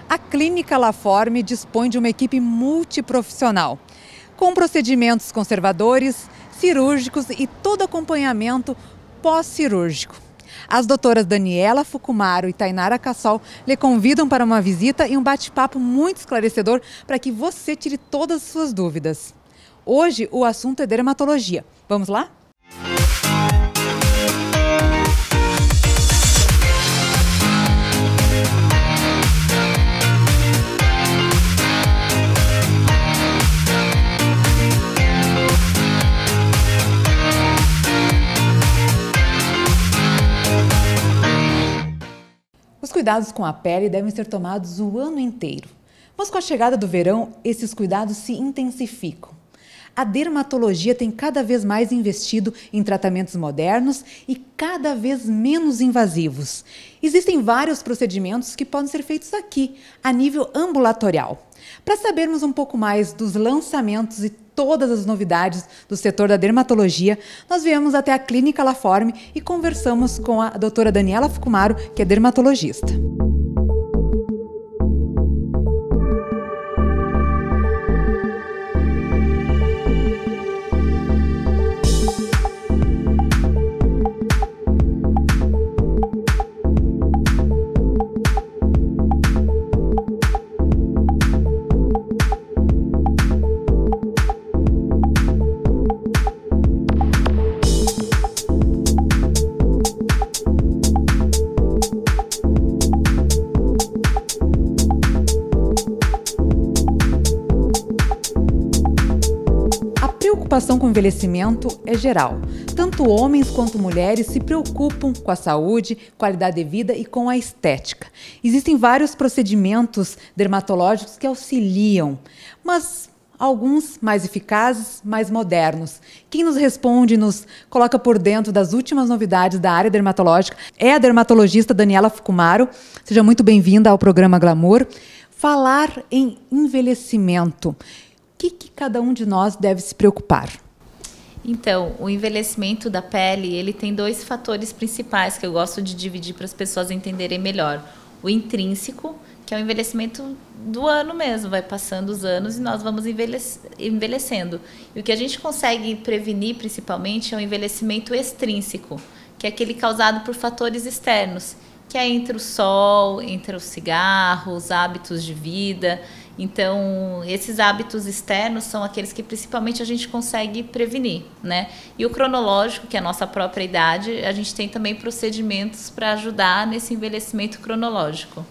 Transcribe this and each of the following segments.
A Clínica Laforme dispõe de uma equipe multiprofissional, com procedimentos conservadores, cirúrgicos e todo acompanhamento pós-cirúrgico. As doutoras Daniela Fukumaro e Tainara Cassol lhe convidam para uma visita e um bate-papo muito esclarecedor para que você tire todas as suas dúvidas. Hoje o assunto é dermatologia. Vamos lá? Os cuidados com a pele devem ser tomados o ano inteiro, mas com a chegada do verão, esses cuidados se intensificam. A dermatologia tem cada vez mais investido em tratamentos modernos e cada vez menos invasivos. Existem vários procedimentos que podem ser feitos aqui, a nível ambulatorial. Para sabermos um pouco mais dos lançamentos e todas as novidades do setor da dermatologia, nós viemos até a Clínica Laforme e conversamos com a doutora Daniela Fukumaro, que é dermatologista. A preocupação com o envelhecimento é geral. Tanto homens quanto mulheres se preocupam com a saúde, qualidade de vida e com a estética. Existem vários procedimentos dermatológicos que auxiliam, mas alguns mais eficazes, mais modernos. Quem nos responde, nos coloca por dentro das últimas novidades da área dermatológica é a dermatologista Daniela Fukumaro. Seja muito bem-vinda ao programa Glamour. Falar em envelhecimento. O que cada um de nós deve se preocupar? Então, o envelhecimento da pele, ele tem dois fatores principais que eu gosto de dividir para as pessoas entenderem melhor. O intrínseco, que é o envelhecimento do ano mesmo, vai passando os anos e nós vamos envelhecendo. E o que a gente consegue prevenir, principalmente, é o envelhecimento extrínseco, que é aquele causado por fatores externos, que é entre o sol, entre o cigarro, os hábitos de vida. Então, esses hábitos externos são aqueles que principalmente a gente consegue prevenir, né? E o cronológico, que é a nossa própria idade, a gente tem também procedimentos para ajudar nesse envelhecimento cronológico.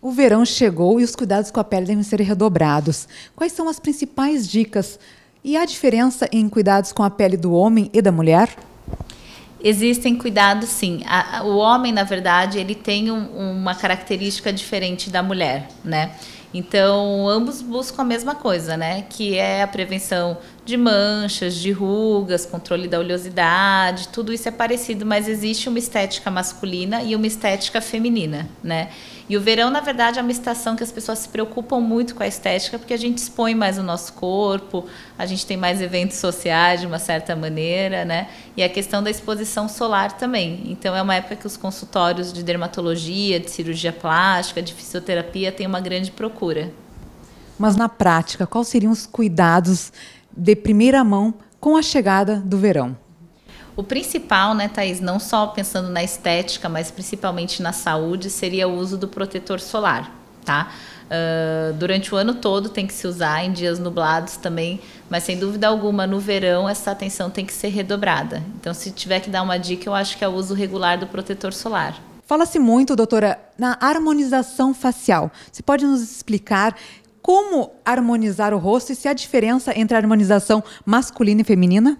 O verão chegou e os cuidados com a pele devem ser redobrados. Quais são as principais dicas? E há diferença em cuidados com a pele do homem e da mulher? Existem cuidados, sim. O homem, na verdade, ele tem uma característica diferente da mulher, né? Então, ambos buscam a mesma coisa, né? Que é a prevenção de manchas, de rugas, controle da oleosidade, tudo isso é parecido, mas existe uma estética masculina e uma estética feminina, né? E o verão, na verdade, é uma estação que as pessoas se preocupam muito com a estética, porque a gente expõe mais o nosso corpo, a gente tem mais eventos sociais, de uma certa maneira, né? E a questão da exposição solar também. Então, é uma época que os consultórios de dermatologia, de cirurgia plástica, de fisioterapia têm uma grande procura. Mas, na prática, quais seriam os cuidados de primeira mão com a chegada do verão? O principal, né, Thaís, não só pensando na estética, mas principalmente na saúde, seria o uso do protetor solar, tá? Durante o ano todo tem que se usar, em dias nublados também, mas sem dúvida alguma, no verão, essa atenção tem que ser redobrada. Então, se tiver que dar uma dica, eu acho que é o uso regular do protetor solar. Fala-se muito, doutora, na harmonização facial. Você pode nos explicar como harmonizar o rosto e se há diferença entre a harmonização masculina e feminina?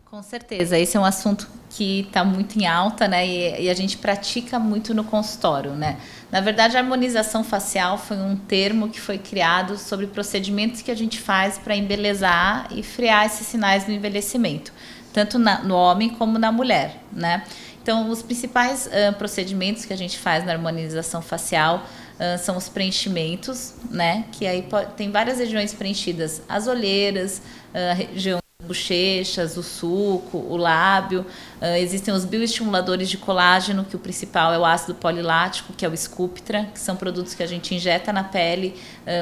Com certeza, esse é um assunto que está muito em alta, né? E a gente pratica muito no consultório, né? Na verdade, a harmonização facial foi um termo que foi criado sobre procedimentos que a gente faz para embelezar e frear esses sinais do envelhecimento, tanto no homem como na mulher, né? Então, os principais procedimentos que a gente faz na harmonização facial são os preenchimentos, né? Que aí tem várias regiões preenchidas, as olheiras, a região bochechas, o suco, o lábio. Existem os bioestimuladores de colágeno, que o principal é o ácido polilático, que é o Sculptra, que são produtos que a gente injeta na pele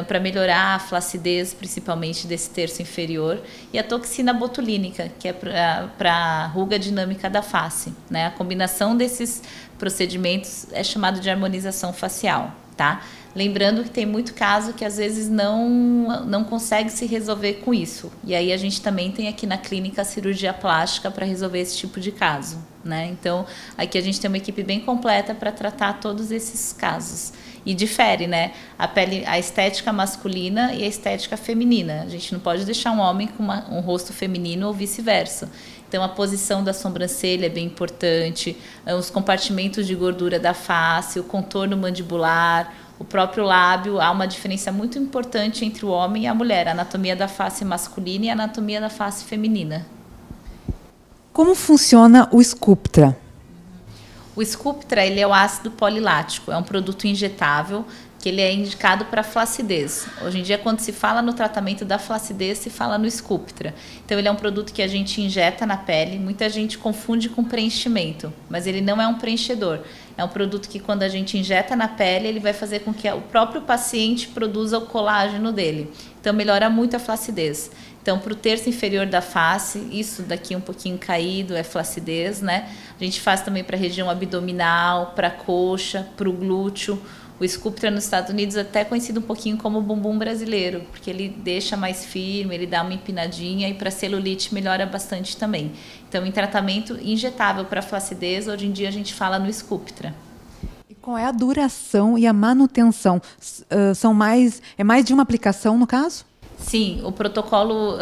para melhorar a flacidez, principalmente desse terço inferior. E a toxina botulínica, que é para a ruga dinâmica da face, né? A combinação desses procedimentos é chamado de harmonização facial, tá? Lembrando que tem muito caso que às vezes não consegue se resolver com isso. E aí a gente também tem aqui na clínica a cirurgia plástica para resolver esse tipo de caso, né? Então, aqui a gente tem uma equipe bem completa para tratar todos esses casos. E difere, né? A estética masculina e a estética feminina. A gente não pode deixar um homem com um rosto feminino ou vice-versa. Então, a posição da sobrancelha é bem importante, os compartimentos de gordura da face, o contorno mandibular, o próprio lábio. Há uma diferença muito importante entre o homem e a mulher, a anatomia da face masculina e a anatomia da face feminina. Como funciona o Sculptra? O Sculptra, ele é o ácido polilático, é um produto injetável que ele é indicado para flacidez. Hoje em dia, quando se fala no tratamento da flacidez, se fala no Sculptra. Então, ele é um produto que a gente injeta na pele, muita gente confunde com preenchimento, mas ele não é um preenchedor. É um produto que, quando a gente injeta na pele, ele vai fazer com que o próprio paciente produza o colágeno dele. Então, melhora muito a flacidez. Então, para o terço inferior da face, isso daqui um pouquinho caído é flacidez, né? A gente faz também para a região abdominal, para a coxa, para o glúteo. O Sculptra nos Estados Unidos é até conhecido um pouquinho como bumbum brasileiro, porque ele deixa mais firme, ele dá uma empinadinha, e para celulite melhora bastante também. Então, em tratamento injetável para flacidez, hoje em dia a gente fala no Sculptra. E qual é a duração e a manutenção? É mais de uma aplicação, no caso? Sim, o protocolo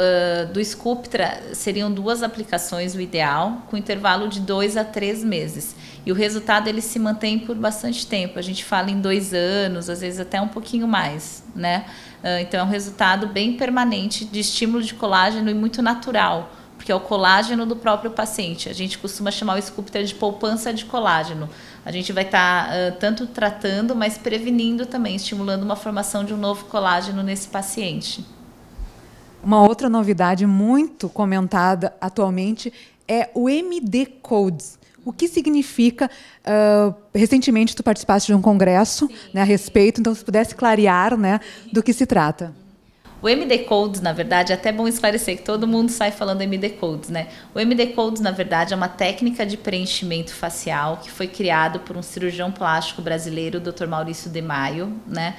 do Sculptra seriam 2 aplicações, o ideal, com intervalo de 2 a 3 meses. E o resultado ele se mantém por bastante tempo. A gente fala em 2 anos, às vezes até um pouquinho mais, né? Então é um resultado bem permanente de estímulo de colágeno e muito natural, porque é o colágeno do próprio paciente. A gente costuma chamar o Sculptra de poupança de colágeno. A gente vai estar tanto tratando, mas prevenindo também, estimulando uma formação de um novo colágeno nesse paciente. Uma outra novidade muito comentada atualmente é o MD Codes. O que significa? Recentemente tu participaste de um congresso, né, a respeito, então se pudesse clarear, né, do que se trata. O MD Codes, na verdade, é até bom esclarecer que todo mundo sai falando MD Codes, né? O MD Codes, na verdade, é uma técnica de preenchimento facial que foi criado por um cirurgião plástico brasileiro, o Dr. Maurício de Maio, né?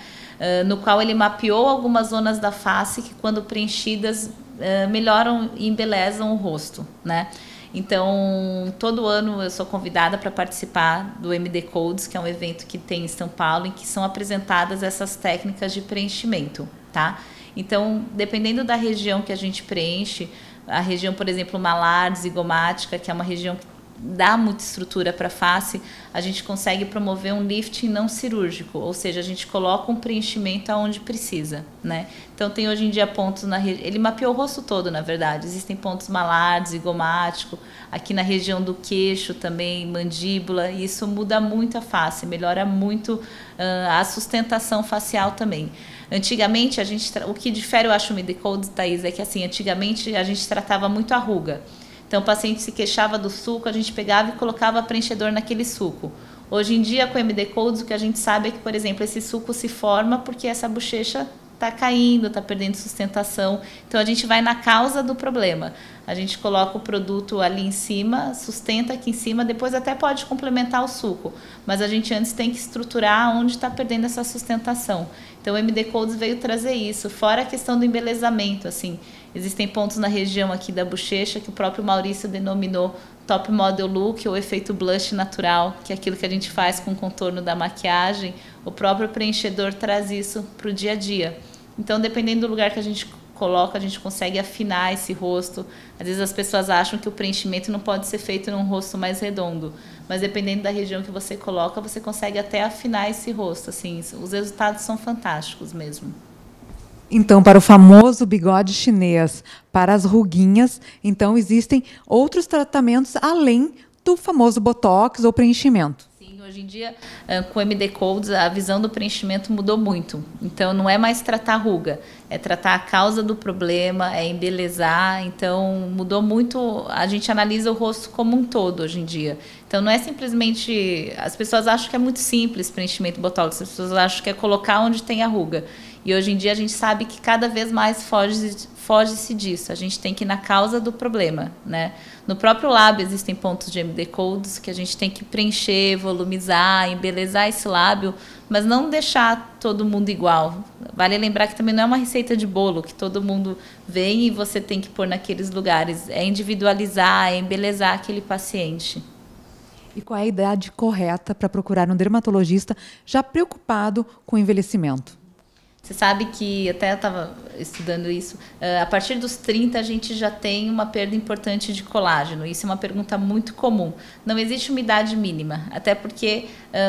No qual ele mapeou algumas zonas da face que, quando preenchidas, melhoram e embelezam o rosto, né? Então, todo ano eu sou convidada para participar do MD Codes, que é um evento que tem em São Paulo, em que são apresentadas essas técnicas de preenchimento, tá? Então, dependendo da região que a gente preenche, a região, por exemplo, malar, zigomática, que é uma região que dá muita estrutura para a face, a gente consegue promover um lifting não cirúrgico, ou seja, a gente coloca um preenchimento aonde precisa, né? Então, tem hoje em dia pontos na região, ele mapeou o rosto todo, na verdade, existem pontos malar, zigomático, aqui na região do queixo também, mandíbula, e isso muda muito a face, melhora muito a sustentação facial também. Antigamente, o que difere, eu acho, o MD Codes, Thaís, é que assim, antigamente a gente tratava muito a ruga. Então, o paciente se queixava do suco, a gente pegava e colocava preenchedor naquele suco. Hoje em dia, com o MD Codes, o que a gente sabe é que, por exemplo, esse suco se forma porque essa bochecha está caindo, está perdendo sustentação. Então, a gente vai na causa do problema. A gente coloca o produto ali em cima, sustenta aqui em cima, depois até pode complementar o suco. Mas a gente antes tem que estruturar onde está perdendo essa sustentação. Então, o MD Codes veio trazer isso, fora a questão do embelezamento, assim. Existem pontos na região aqui da bochecha que o próprio Maurício denominou Top Model Look, ou efeito blush natural, que é aquilo que a gente faz com o contorno da maquiagem. O próprio preenchedor traz isso para o dia a dia. Então, dependendo do lugar que a gente coloca, a gente consegue afinar esse rosto. Às vezes as pessoas acham que o preenchimento não pode ser feito num rosto mais redondo, mas dependendo da região que você coloca, você consegue até afinar esse rosto. Assim, os resultados são fantásticos mesmo. Então, para o famoso bigode chinês, para as ruguinhas, então existem outros tratamentos além do famoso botox ou preenchimento. Sim, Hoje em dia, com o MD Codes, a visão do preenchimento mudou muito. Então, não é mais tratar a ruga, é tratar a causa do problema, é embelezar. Então, mudou muito. A gente analisa o rosto como um todo hoje em dia. Então, não é simplesmente... As pessoas acham que é muito simples preenchimento botox, as pessoas acham que é colocar onde tem a ruga. E hoje em dia a gente sabe que cada vez mais foge-se disso. A gente tem que ir na causa do problema, né? No próprio lábio existem pontos de MD Codes que a gente tem que preencher, volumizar, embelezar esse lábio, mas não deixar todo mundo igual. Vale lembrar que também não é uma receita de bolo, que todo mundo vem e você tem que pôr naqueles lugares. É individualizar, é embelezar aquele paciente. E qual é a idade correta para procurar um dermatologista já preocupado com o envelhecimento? Você sabe que, até eu estava estudando isso, a partir dos 30 a gente já tem uma perda importante de colágeno. Isso é uma pergunta muito comum. Não existe uma idade mínima, até porque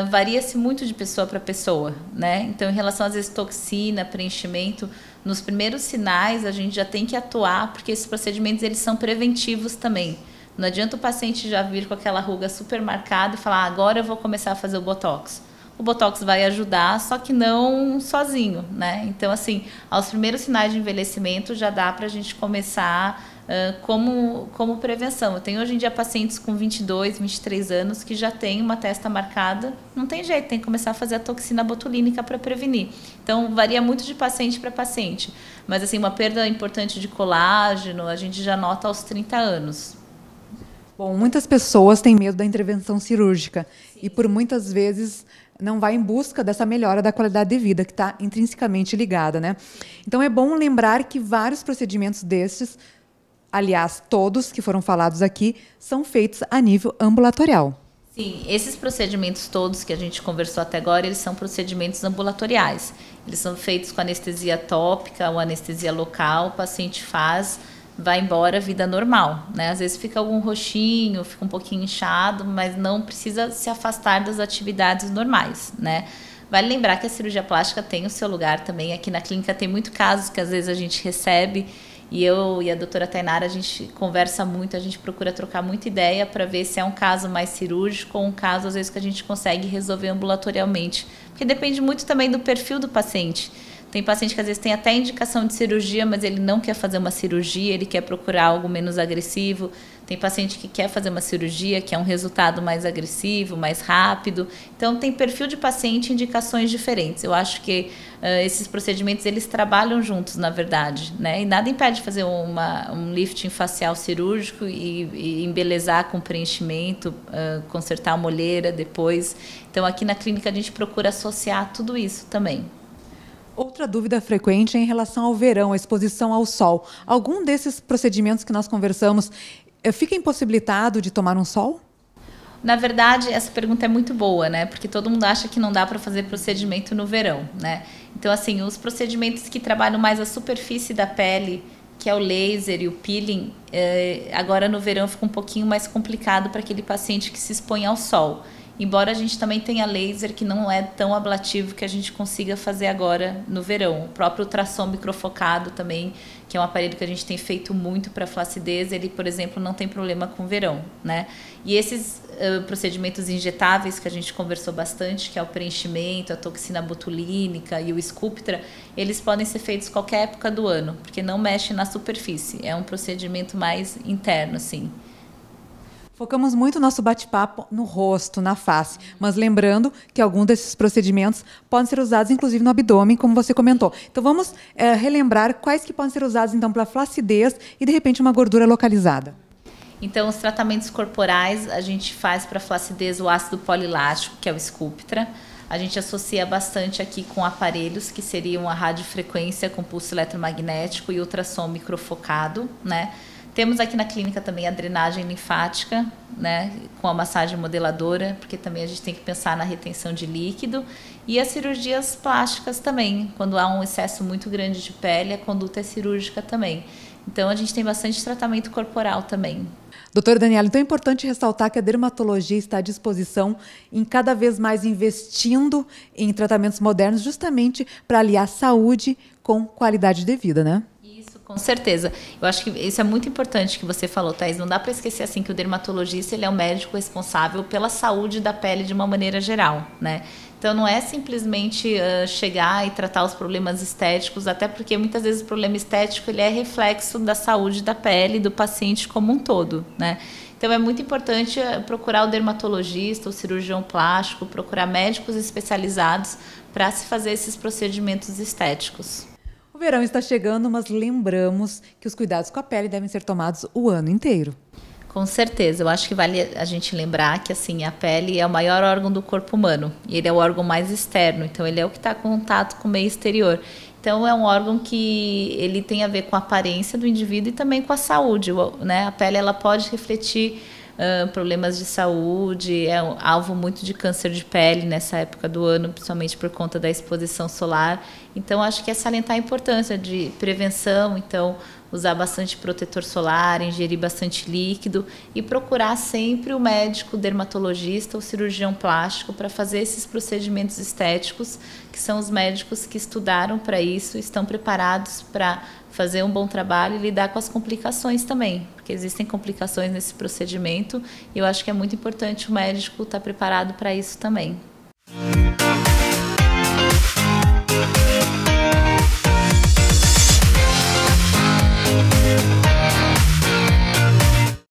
varia-se muito de pessoa para pessoa, né? Então, em relação às vezes toxina, preenchimento, nos primeiros sinais a gente já tem que atuar, porque esses procedimentos eles são preventivos também. Não adianta o paciente já vir com aquela ruga super marcada e falar, agora eu vou começar a fazer o Botox. O Botox vai ajudar, só que não sozinho, né? Então, assim, aos primeiros sinais de envelhecimento já dá para a gente começar como prevenção. Eu tenho hoje em dia pacientes com 22, 23 anos que já têm uma testa marcada, não tem jeito, tem que começar a fazer a toxina botulínica para prevenir. Então, varia muito de paciente para paciente. Mas, assim, uma perda importante de colágeno a gente já nota aos 30 anos. Bom, muitas pessoas têm medo da intervenção cirúrgica. Sim. E por muitas vezes não vai em busca dessa melhora da qualidade de vida, que está intrinsecamente ligada, né? Então é bom lembrar que vários procedimentos destes, aliás, todos que foram falados aqui, são feitos a nível ambulatorial. Sim, esses procedimentos todos que a gente conversou até agora, eles são procedimentos ambulatoriais. Eles são feitos com anestesia tópica ou anestesia local, o paciente faz, vai embora, vida normal, né? Às vezes fica algum roxinho, fica um pouquinho inchado, mas não precisa se afastar das atividades normais, né? Vale lembrar que a cirurgia plástica tem o seu lugar também. Aqui na clínica tem muitos casos que às vezes a gente recebe e eu e a doutora Tainara, a gente conversa muito, a gente procura trocar muita ideia para ver se é um caso mais cirúrgico ou um caso, às vezes, que a gente consegue resolver ambulatorialmente. Porque depende muito também do perfil do paciente. Tem paciente que às vezes tem até indicação de cirurgia, mas ele não quer fazer uma cirurgia, ele quer procurar algo menos agressivo. Tem paciente que quer fazer uma cirurgia, que é um resultado mais agressivo, mais rápido. Então, tem perfil de paciente e indicações diferentes. Eu acho que esses procedimentos, eles trabalham juntos, na verdade, né? E nada impede de fazer um lifting facial cirúrgico e embelezar com preenchimento, consertar a molheira depois. Então, aqui na clínica, a gente procura associar tudo isso também. Outra dúvida frequente é em relação ao verão, a exposição ao sol. Algum desses procedimentos que nós conversamos fica impossibilitado de tomar um sol? Na verdade, essa pergunta é muito boa, né? Porque todo mundo acha que não dá para fazer procedimento no verão, né? Então, assim, os procedimentos que trabalham mais a superfície da pele, que é o laser e o peeling, agora no verão fica um pouquinho mais complicado para aquele paciente que se expõe ao sol. Embora a gente também tenha laser que não é tão ablativo que a gente consiga fazer agora no verão. O próprio ultrassom microfocado também, que é um aparelho que a gente tem feito muito para flacidez, ele, por exemplo, não tem problema com verão, né? E esses procedimentos injetáveis que a gente conversou bastante, que é o preenchimento, a toxina botulínica e o Sculptra, eles podem ser feitos qualquer época do ano, porque não mexe na superfície. É um procedimento mais interno, assim. Focamos muito o nosso bate-papo no rosto, na face, mas lembrando que alguns desses procedimentos podem ser usados, inclusive, no abdômen, como você comentou. Então, vamos relembrar quais que podem ser usados, então, para flacidez e, de repente, uma gordura localizada. Então, os tratamentos corporais, a gente faz para flacidez o ácido polilático, que é o Sculptra. A gente associa bastante aqui com aparelhos, que seriam a radiofrequência com pulso eletromagnético e ultrassom microfocado, né? Temos aqui na clínica também a drenagem linfática, né, com a massagem modeladora, porque também a gente tem que pensar na retenção de líquido. E as cirurgias plásticas também, quando há um excesso muito grande de pele, a conduta é cirúrgica também. Então, a gente tem bastante tratamento corporal também. Doutora Daniela, então é importante ressaltar que a dermatologia está à disposição em cada vez mais investindo em tratamentos modernos, justamente para aliar saúde com qualidade de vida, né? Isso, Com certeza. Eu acho que isso é muito importante que você falou, Thaís. Não dá para esquecer assim que o dermatologista ele é o médico responsável pela saúde da pele de uma maneira geral, né? Então não é simplesmente chegar e tratar os problemas estéticos, até porque muitas vezes o problema estético ele é reflexo da saúde da pele do paciente como um todo, né? Então é muito importante procurar o dermatologista, o cirurgião plástico, procurar médicos especializados para se fazer esses procedimentos estéticos. O verão está chegando, mas lembramos que os cuidados com a pele devem ser tomados o ano inteiro. Com certeza, eu acho que vale a gente lembrar que assim, a pele é o maior órgão do corpo humano e ele é o órgão mais externo, então ele é o que está em contato com o meio exterior. Então é um órgão que ele tem a ver com a aparência do indivíduo e também com a saúde, né? A pele ela pode refletir problemas de saúde, é um alvo muito de câncer de pele nessa época do ano, principalmente por conta da exposição solar. Então acho que é salientar a importância de prevenção, então usar bastante protetor solar, ingerir bastante líquido e procurar sempre o médico dermatologista ou cirurgião plástico para fazer esses procedimentos estéticos, que são os médicos que estudaram para isso, estão preparados para fazer um bom trabalho e lidar com as complicações também, porque existem complicações nesse procedimento e eu acho que é muito importante o médico estar preparado para isso também.